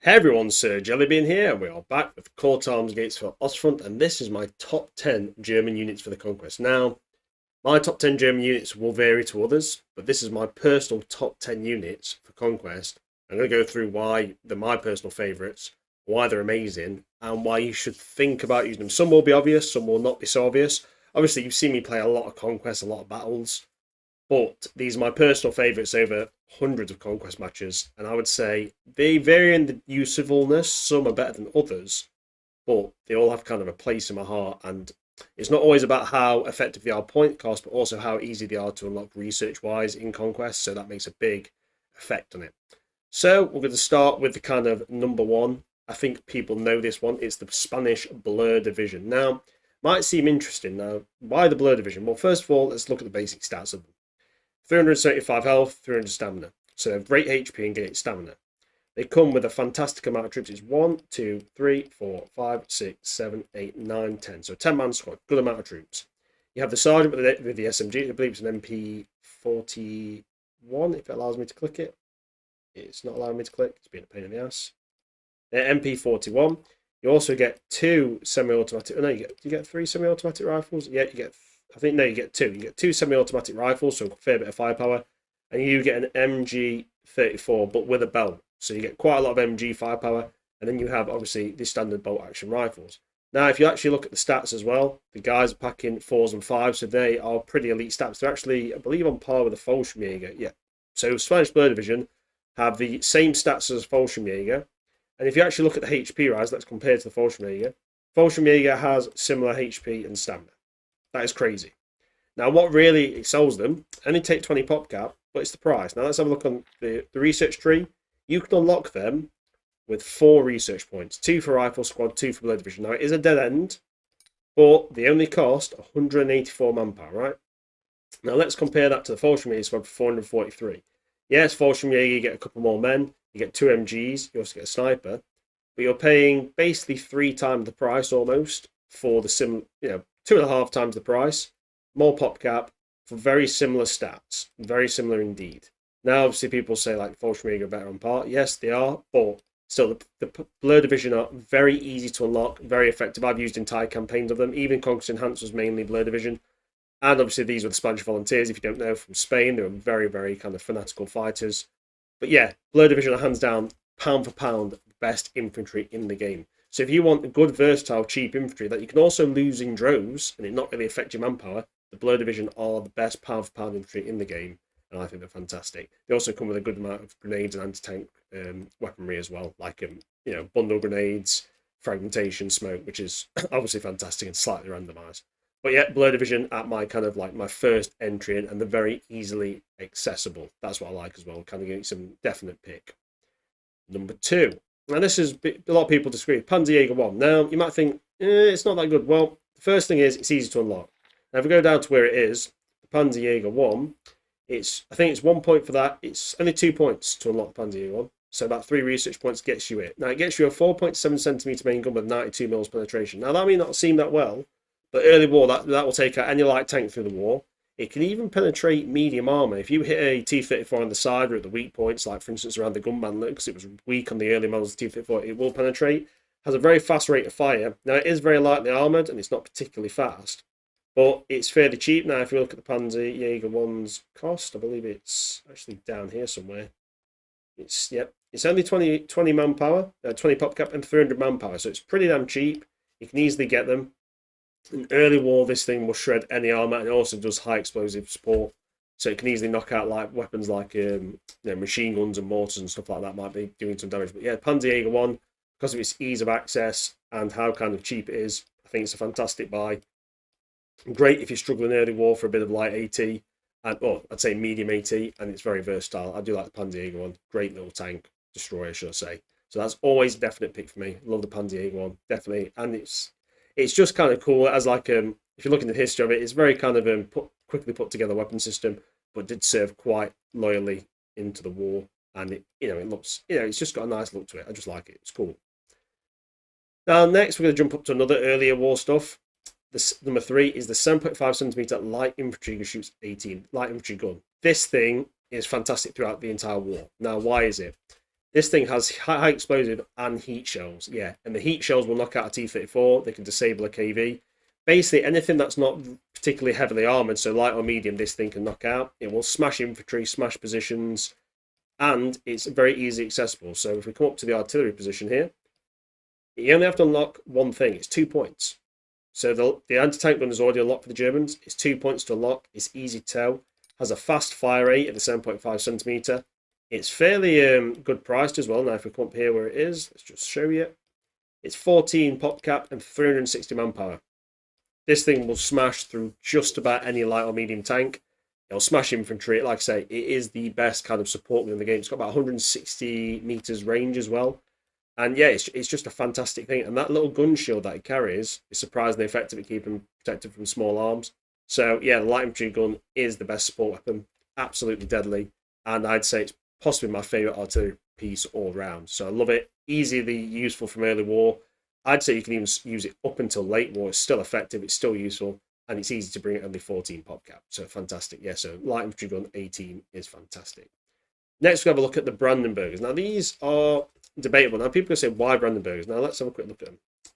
Hey everyone, Sir Jellybean here. We are back with Core Arms Gates for Ostfront, and this is my top 10 German units for the Conquest. Now, my top 10 German units will vary to others, but this is my personal top 10 units for Conquest. I'm going to go through why they're my personal favourites, why they're amazing, and why you should think about using them. Some will be obvious, some will not be so obvious. Obviously, you've seen me play a lot of Conquest, a lot of battles. But these are my personal favourites over hundreds of Conquest matches, and I would say they vary in the usefulness. Some are better than others, but they all have kind of a place in my heart. And it's not always about how effective they are point cost, but also how easy they are to unlock research wise in Conquest. So that makes a big effect on it. So we're going to start with the kind of number one. I think people know this one. It's the Spanish Blur Division. Now, might seem interesting. Now, why the Blur Division? Well, first of all, let's look at the basic stats of them. 375 health, 300 stamina. So they have great HP and great stamina. They come with a fantastic amount of troops. It's 1, 2, 3, 4, 5, 6, 7, 8, 9, 10. So 10-man squad, good amount of troops. You have the sergeant with the SMG. I believe it's an MP41, if it allows me to click it. It's not allowing me to click. It's being a pain in the ass. MP41. You also get two semi-automatic. Oh, no, you get three semi-automatic rifles. Yeah, you get. I think no, you get two. You get two semi-automatic rifles, so a fair bit of firepower, and you get an MG34, but with a belt. So you get quite a lot of MG firepower, and then you have obviously the standard bolt-action rifles. Now, if you actually look at the stats as well, the guys are packing 4s and 5s, so they are pretty elite stats. They're actually, I believe, on par with the Fallschirmjäger. Yeah. So Spanish Blur Division have the same stats as Fallschirmjäger, and if you actually look at the HP rise, let's compare to the Fallschirmjäger. Fallschirmjäger has similar HP and stamina. That is crazy. Now, what really excels them, only take 20 pop cap, but it's the price. Now, let's have a look on the research tree. You can unlock them with 4 research points. 2 for Rifle Squad, 2 for Blood Division. Now, it is a dead end, but they only cost 184 manpower, right? Now, let's compare that to the Fallschirmjäger Squad for 443. Yes, Fallschirmjäger, you get a couple more men. You get 2 MGs. You also get a sniper. But you're paying basically 3 times the price almost for the 2.5 times the price, more pop cap for very similar stats, very similar indeed. Now, obviously, people say like Fallschirmjäger are better on par. Yes, they are, but still, the Blur Division are very easy to unlock, very effective. I've used entire campaigns of them. Even Conquest Enhanced was mainly Blur Division, and obviously these were the Spanish Volunteers. If you don't know, from Spain, they were very, very kind of fanatical fighters. But yeah, Blur Division are hands down, pound for pound, best infantry in the game. So if you want a good, versatile, cheap infantry that you can also lose in droves and it not really affect your manpower, the Blur Division are the best pound-for-pound infantry in the game, and I think they're fantastic. They also come with a good amount of grenades and anti-tank weaponry as well, like bundle grenades, fragmentation, smoke, which is obviously fantastic and slightly randomised. But yeah, Blur Division at my kind of like my first entry in, and they're very easily accessible. That's what I like as well. Kind of getting some definite pick. Number 2. Now, this is a lot of people disagree. Panzer 1. Now, you might think, it's not that good. Well, the first thing is, it's easy to unlock. Now, if we go down to where it is, the Panzer 1, I think it's 1 point for that. It's only 2 points to unlock the Panzer 1. So about 3 research points gets you it. Now, it gets you a 4.7 centimeter main gun with 92 mils penetration. Now, that may not seem that well, but early war, that will take out any light tank through the war. It can even penetrate medium armour. If you hit a T-34 on the side or at the weak points, like for instance around the gun bandlet, because it was weak on the early models of T-34, it will penetrate. Has a very fast rate of fire. Now, it is very lightly armoured and it's not particularly fast, but it's fairly cheap. Now, if you look at the Panzer Jaeger 1's cost, I believe it's actually down here somewhere. It's only 20 manpower, 20 pop cap and 300 manpower, so it's pretty damn cheap. You can easily get them. In early war, this thing will shred any armor, and it also does high explosive support, so it can easily knock out like weapons like machine guns and mortars and stuff like that. Might be doing some damage. But yeah, Panzer Jaeger 1, because of its ease of access and how kind of cheap it is, I think it's a fantastic buy. Great if you're struggling early war for a bit of light AT, I'd say medium AT, and it's very versatile. I do like the Panzer Jaeger 1. Great little tank destroyer, should I say. So that's always a definite pick for me. Love the Panzer Jaeger 1, definitely, and it's just kind of cool as like if you look into the history of it, it's very kind of quickly put together weapon system, but did serve quite loyally into the war, and it looks it's just got a nice look to it. I just like it. It's cool. Now next we're going to jump up to another earlier war stuff. This number 3 is the 7.5 centimeter light infantry gun shoots 18 light infantry gun. This thing is fantastic throughout the entire war. Now, why is it? This thing has high explosive and heat shells. Yeah, and the heat shells will knock out a T-34. They can disable a KV. Basically, anything that's not particularly heavily armoured, so light or medium, this thing can knock out. It will smash infantry, smash positions, and it's very easily accessible. So if we come up to the artillery position here, you only have to unlock one thing. It's 2 points. So the anti-tank gun is already unlocked for the Germans. It's 2 points to unlock. It's easy to tell. Has a fast fire rate at the 7.5 centimetre. It's fairly good priced as well. Now, if we come up here where it is, let's just show you. It's 14 pop cap and 360 manpower. This thing will smash through just about any light or medium tank. It'll smash infantry. Like I say, it is the best kind of support in the game. It's got about 160 meters range as well. And yeah, it's just a fantastic thing. And that little gun shield that it carries is surprisingly effective at keeping protected from small arms. So yeah, the light infantry gun is the best support weapon. Absolutely deadly. And I'd say it's possibly my favourite artillery piece all round. So I love it. Easily useful from early war. I'd say you can even use it up until late war. It's still effective. It's still useful. And it's easy to bring it only 14 pop cap. So fantastic. Yeah, so light infantry gun 18 is fantastic. Next, we have a look at the Brandenburgers. Now, these are debatable. Now, people can say, why Brandenburgers? Now, let's have a quick look at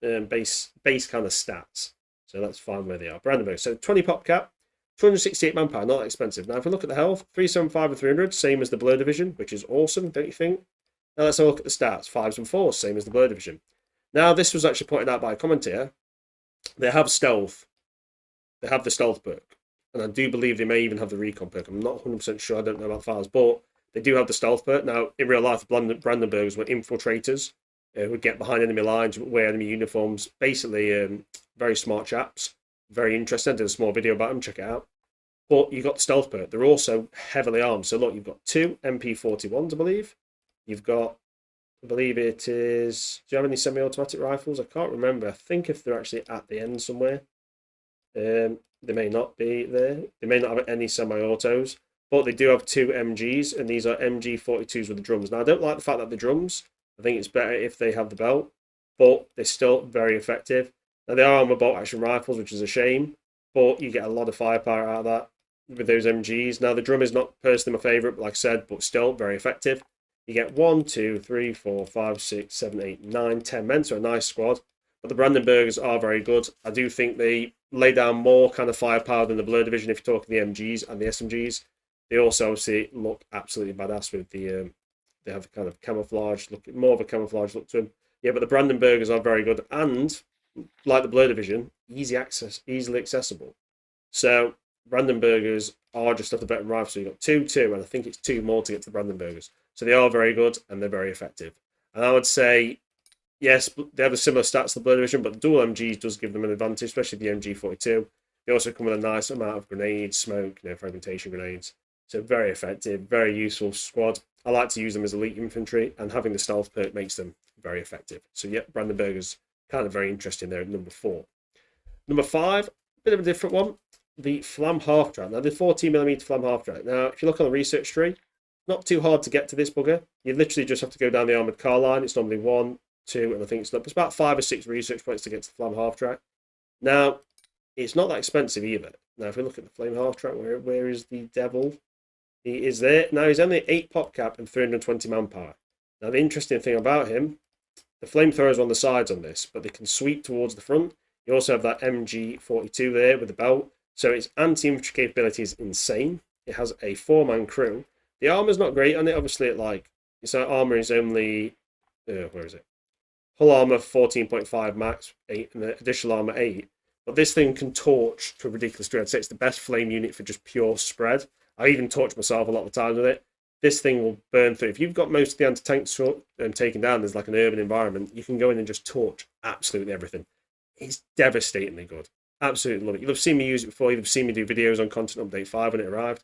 them. Base kind of stats. So let's find where they are. Brandenburgers. So 20 pop cap, 268 manpower, not that expensive. Now, if we look at the health, 375 and 300, same as the Blur Division, which is awesome, don't you think? Now, let's have a look at the stats. 5s and 4s, same as the Blur Division. Now, this was actually pointed out by a commentator. They have stealth. They have the stealth perk. And I do believe they may even have the recon perk. I'm not 100% sure. I don't know about the files, but they do have the stealth perk. Now, in real life, the Brandenburgers were infiltrators who would get behind enemy lines, wear enemy uniforms. Basically, very smart chaps. Very interesting. I did a small video about them. Check it out. But you've got the stealth perk. They're also heavily armed. So look, you've got 2 MP41s, I believe. You've got, I believe it is... Do you have any semi-automatic rifles? I can't remember. I think if they're actually at the end somewhere. They may not be there. They may not have any semi-autos. But they do have 2 MGs, and these are MG42s with the drums. Now, I don't like the fact that the drums. I think it's better if they have the belt. But they're still very effective. Now, they are armoured bolt action rifles, which is a shame. But you get a lot of firepower out of that with those MGs. Now, the drum is not personally my favourite, like I said, but still very effective. You get 1, 2, 3, 4, 5, 6, 7, 8, 9, 10 men, so a nice squad. But the Brandenburgers are very good. I do think they lay down more kind of firepower than the Blur Division if you're talking the MGs and the SMGs. They also obviously look absolutely badass with the... they have kind of camouflage, look more of a camouflage look to them. Yeah, but the Brandenburgers are very good. And, like the Blur Division, easily accessible. So, Brandenburgers are just a better rifle. So you've got 2, 2, and I think it's 2 more to get to the Brandenburgers. So they are very good, and they're very effective. And I would say, yes, they have a similar stats to the Blur Division, but the dual MGs does give them an advantage, especially the MG42. They also come with a nice amount of grenades, smoke, fragmentation grenades. So very effective, very useful squad. I like to use them as elite infantry, and having the stealth perk makes them very effective. So yeah, Brandenburgers, kind of very interesting there at number 4. Number 5, a bit of a different one. The Flam Halftrack. Now, the 14mm Flam Halftrack. Now, if you look on the research tree, not too hard to get to this bugger. You literally just have to go down the armoured car line. It's normally 1, 2, and I think it's about 5 or 6 research points to get to the Flam Halftrack. Now, it's not that expensive either. Now, if we look at the Flame Halftrack, where is the devil? He is there. Now, he's only 8 pop cap and 320 manpower. Now, the interesting thing about him, the flamethrowers on the sides on this, but they can sweep towards the front. You also have that MG42 there with the belt. So its anti-infantry capability is insane. It has a 4-man crew. The armor's not great on it. Obviously, its armor is only... where is it? Hull armor 14.5 max, 8, and the additional armor 8. But this thing can torch to a ridiculous degree. I'd say it's the best flame unit for just pure spread. I even torch myself a lot of the time with it. This thing will burn through. If you've got most of the anti-tanks taken down, there's like an urban environment, you can go in and just torch absolutely everything. It's devastatingly good. Absolutely love it. You'll have seen me use it before. You'll have seen me do videos on Content Update 5 when it arrived.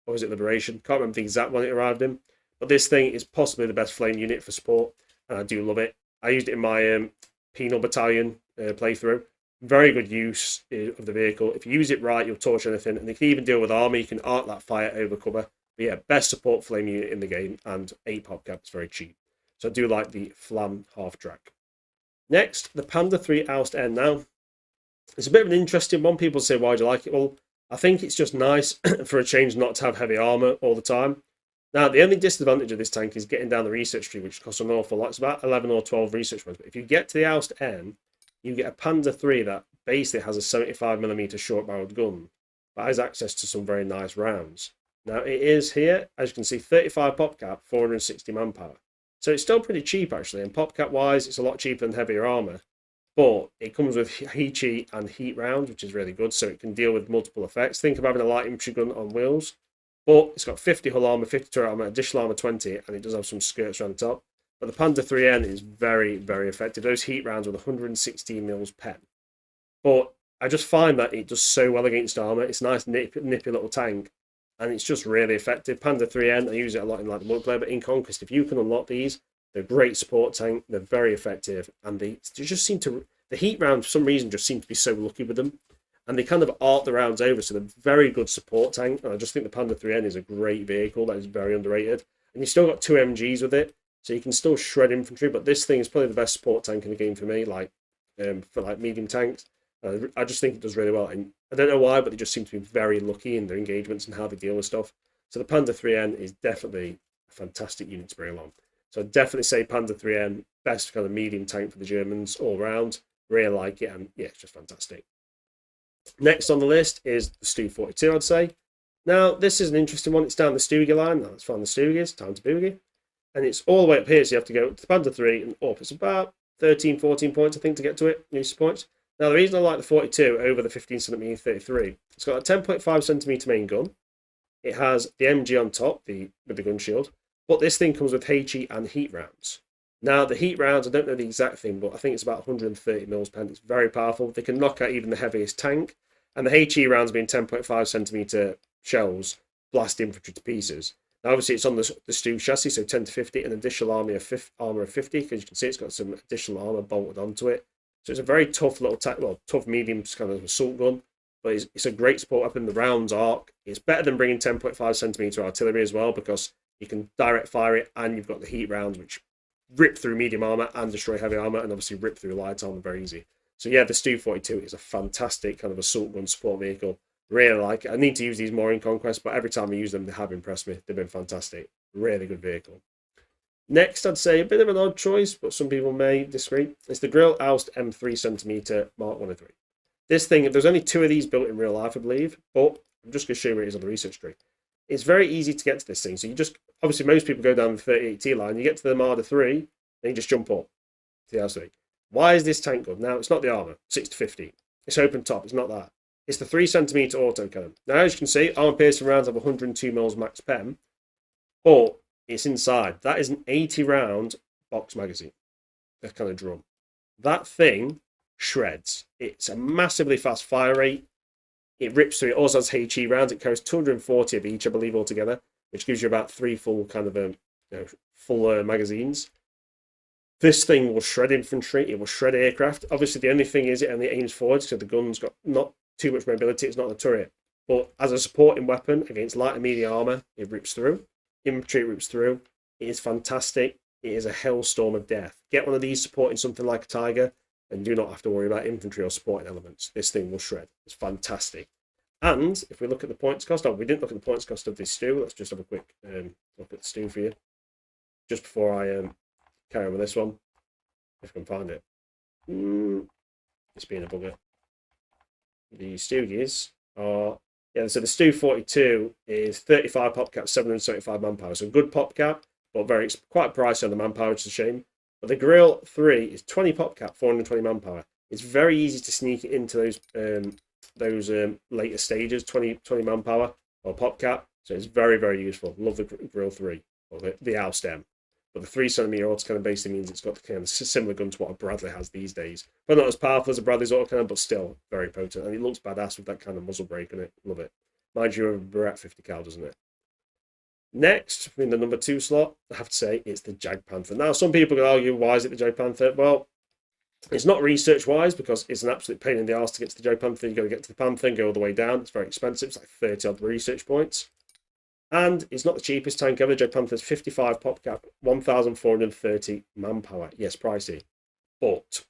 Or was it Liberation? Can't remember the exact one it arrived in. But this thing is possibly the best flame unit for support. And I do love it. I used it in my Penal Battalion playthrough. Very good use of the vehicle. If you use it right, you'll torch anything. And you can even deal with armor. You can arc that fire over cover. But yeah, best support flame unit in the game. And 8 pop cap is very cheap. So I do like the Flam Halftrack. Next, the Panda 3 Oust N. Now, it's a bit of an interesting one. People say, why do you like it? Well, I think it's just nice for a change not to have heavy armour all the time. Now, the only disadvantage of this tank is getting down the research tree, which costs an awful lot. It's about 11 or 12 research points. But if you get to the Oust M, you get a Panzer 3 that basically has a 75mm short-barreled gun, but has access to some very nice rounds. Now, it is here, as you can see, 35 pop cap, 460 manpower. So it's still pretty cheap, actually. And pop cap-wise, it's a lot cheaper than heavier armour. But it comes with heat and heat rounds, which is really good, so it can deal with multiple effects. Think of having a light infantry gun on wheels. But it's got 50 hull armour, 50 turret armour, additional armour 20, and it does have some skirts around the top. But the Panda 3N is very, very effective. Those heat rounds with 116 mils pen. But I just find that it does so well against armour. It's a nice, nippy little tank, and it's just really effective. Panda 3N, I use it a lot in like the multiplayer, but in Conquest, if you can unlock these, they're a great support tank. They're very effective, and they just seem to... The heat rounds, for some reason, just seem to be so lucky with them. And they kind of arc the rounds over, so they're very good support tank. And I just think the Panda 3N is a great vehicle that is very underrated. And you've still got 2 MGs with it, so you can still shred infantry. But this thing is probably the best support tank in the game for me, like for like medium tanks. I just think it does really well. And I don't know why, but they just seem to be very lucky in their engagements and how they deal with stuff. So the Panda 3N is definitely a fantastic unit to bring along. So I'd definitely say Panda 3N, best kind of medium tank for the Germans all round. Really like it, and yeah, it's just fantastic. Next on the list is the Stu-42, I'd say. Now, this is an interesting one. It's down the Stoogie line. Now, let's find the Stoogies. Time to boogie. And it's all the way up here, so you have to go to the Panda 3 and up. It's about 13, 14 points, I think, to get to it. User points. Now, the reason I like the 42 over the 15cm 33, it's got a 10.5cm main gun. It has the MG on top, with the gun shield. But this thing comes with HE and heat rounds. Now, the heat rounds, I don't know the exact thing, but I think it's about 130 mils pen. It's very powerful. They can knock out even the heaviest tank. And the HE rounds being 10.5cm shells, blast infantry to pieces. Now, obviously, it's on the Stu chassis, so 10 to 50, and additional armour of 50, because you can see it's got some additional armour bolted onto it. So it's a very tough little tank, well, tough medium kind of assault gun, but it's a great support weapon. The rounds arc. It's better than bringing 10.5cm artillery as well, because you can direct fire it, and you've got the heat rounds, which rip through medium armour and destroy heavy armour, and obviously rip through light armour very easy. So yeah, the Stu-42 is a fantastic kind of assault gun support vehicle. Really like it. I need to use these more in Conquest, but every time I use them, they have impressed me. They've been fantastic. Really good vehicle. Next, I'd say a bit of an odd choice, but some people may disagree. It's the Grill Oust M3cm Mark 103. This thing, there's only 2 of these built in real life, I believe, but I'm just going to show you where it is on the research tree. It's very easy to get to this thing. So you just, obviously most people go down the 38T line, you get to the Marder 3, then you just jump up to the Oust 3. Why is this tank good? Now, it's not the armour, 6 to 50. It's open top, it's not that. It's the 3cm autocannon. Now, as you can see, armour piercing rounds have 102 mils max pen, but it's inside. That is an 80 round box magazine, that kind of drum. That thing shreds. It's a massively fast fire rate. It rips through. It also has HE rounds. It carries 240 of each, I believe, altogether, which gives you about 3 full kind of full magazines. This thing will shred infantry. It will shred aircraft. Obviously, the only thing is it only aims forward, so the gun's got not too much mobility. It's not a turret. But as a supporting weapon against light and medium armour, it rips through. Infantry rips through. It is fantastic. It is a hellstorm of death. Get one of these supporting something like a Tiger, and do not have to worry about infantry or supporting elements. This thing will shred. It's fantastic. And if we look at the points cost, we didn't look at the points cost of this Stu. Let's just have a quick look at the Stu for you. Just before I carry on with this one, if I can find it. It's being a bugger. The Stoogies are, yeah, so the Stu-42 is 35 pop cap, 775 manpower. So good pop cap, but quite pricey on the manpower, which is a shame. But the Grill 3 is 20 pop cap, 420 manpower. It's very easy to sneak it into those later stages, 20 manpower or pop cap. So it's very, very useful. Love the Grill 3, or the Oust M. But the 3cm autocannon basically means it's got the kind of similar gun to what a Bradley has these days. But not as powerful as a Bradley's autocannon, but still very potent. And it looks badass with that kind of muzzle brake in it. Love it. Mind you, a Barrett 50 cal, doesn't it? Next, in the number 2 slot, I have to say it's the Jag Panther. Now, some people can argue, why is it the Jag Panther? Well, it's not research-wise, because it's an absolute pain in the arse to get to the Jag Panther. You've got to get to the Panther and go all the way down. It's very expensive. It's like 30 odd research points. And it's not the cheapest tank ever. Jag Panther's 55 pop cap, 1,430 manpower. Yes, pricey. But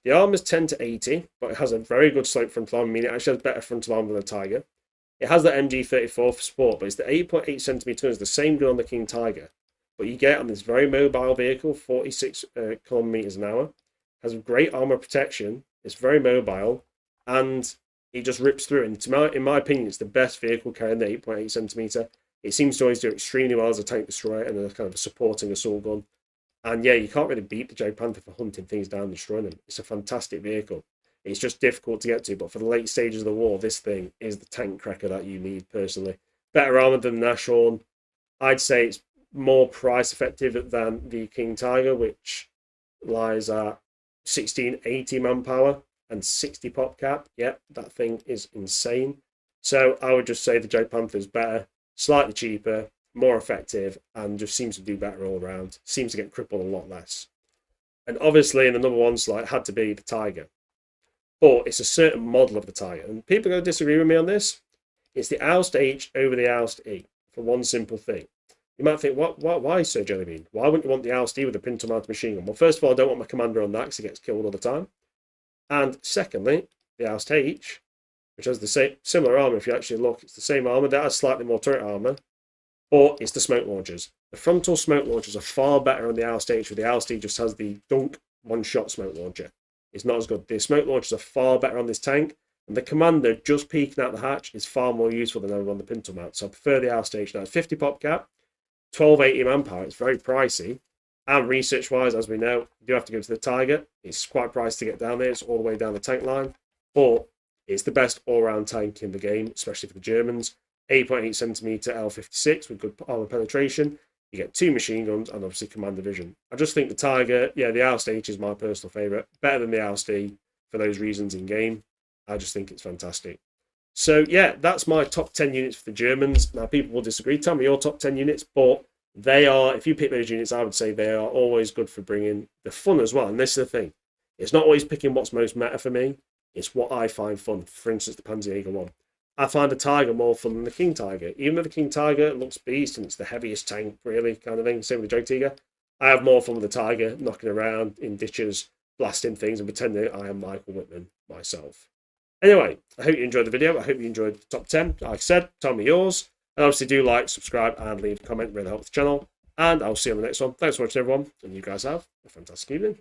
the armor's 10 to 80, but it has a very good slope frontal armor. I mean, it actually has better frontal armor than a Tiger. It has that MG34 for sport, but it's the 8.8 centimeter. It's the same gun on the King Tiger, but you get on this very mobile vehicle, 46 kilometers an hour. Has great armor protection. It's very mobile, and it just rips through. And in my opinion, it's the best vehicle carrying the 8.8 centimeter. It seems to always do extremely well as a tank destroyer and a kind of a supporting assault gun. And yeah, you can't really beat the Jag Panther for hunting things down and destroying them. It's a fantastic vehicle. It's just difficult to get to, but for the late stages of the war, this thing is the tank cracker that you need personally. Better armor than the Nashorn. I'd say it's more price effective than the King Tiger, which lies at 1680 manpower and 60 pop cap. Yep, that thing is insane. So I would just say the Jag Panther is better, slightly cheaper, more effective, and just seems to do better all around. Seems to get crippled a lot less. And obviously, in the number one slide, had to be the Tiger. But it's a certain model of the Tiger. And people are going to disagree with me on this. It's the Oust H over the Oust E for one simple thing. You might think, why, Sir Jellybean? Why wouldn't you want the Oust E with a pintle-mounted machine gun? Well, first of all, I don't want my commander on that because he gets killed all the time. And secondly, the Oust H, which has the same similar armor. If you actually look, it's the same armor. That has slightly more turret armor. Or it's the smoke launchers. The frontal smoke launchers are far better on the Oust H, where the Oust E just has the dunk one-shot smoke launcher. It's not as good. The smoke launchers are far better on this tank, and the commander just peeking out the hatch is far more useful than ever on the pintle mount. So I prefer the Oust H. Now, 50 pop cap, 1280 manpower. It's very pricey, and research-wise, as we know, you do have to go to the Tiger. It's quite pricey to get down there. It's all the way down the tank line, but it's the best all-round tank in the game, especially for the Germans. 8.8 centimeter L56 with good armor penetration. You get 2 machine guns and obviously commander vision. I just think the Tiger, yeah, the Oust H is my personal favourite. Better than the Oust E for those reasons in game. I just think it's fantastic. So yeah, that's my top 10 units for the Germans. Now people will disagree. Tell me your top 10 units, but they are, if you pick those units, I would say they are always good for bringing the fun as well. And this is the thing. It's not always picking what's most meta for me. It's what I find fun. For instance, the Panzer 1. I find the Tiger more fun than the King Tiger. Even though the King Tiger looks beast and it's the heaviest tank, really, kind of thing. Same with the Jag Tiger. I have more fun with the Tiger, knocking around in ditches, blasting things, and pretending I am Michael Whitman myself. Anyway, I hope you enjoyed the video. I hope you enjoyed the top 10. Like I said, tell me yours. And obviously do like, subscribe, and leave a comment. Really helps the channel. And I'll see you on the next one. Thanks for watching, everyone. And you guys have a fantastic evening.